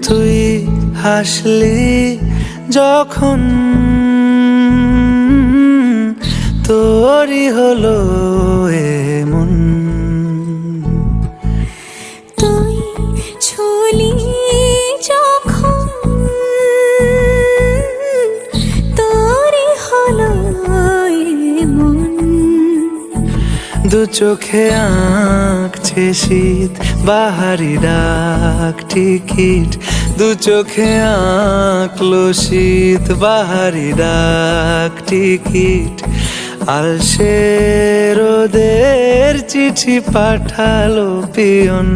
তুই হাসলি যখন তোরই হলো এমন, তুই ছুলি যখন তোরই হলো এমন। দু চোখে আঁকছে শীত বাহারি ডাক টিকিট, দু চোখে আঁকলো শীত বাহারি ডাক টিকিট। আলসে রোদের চিঠি পাঠালো পিয়ন।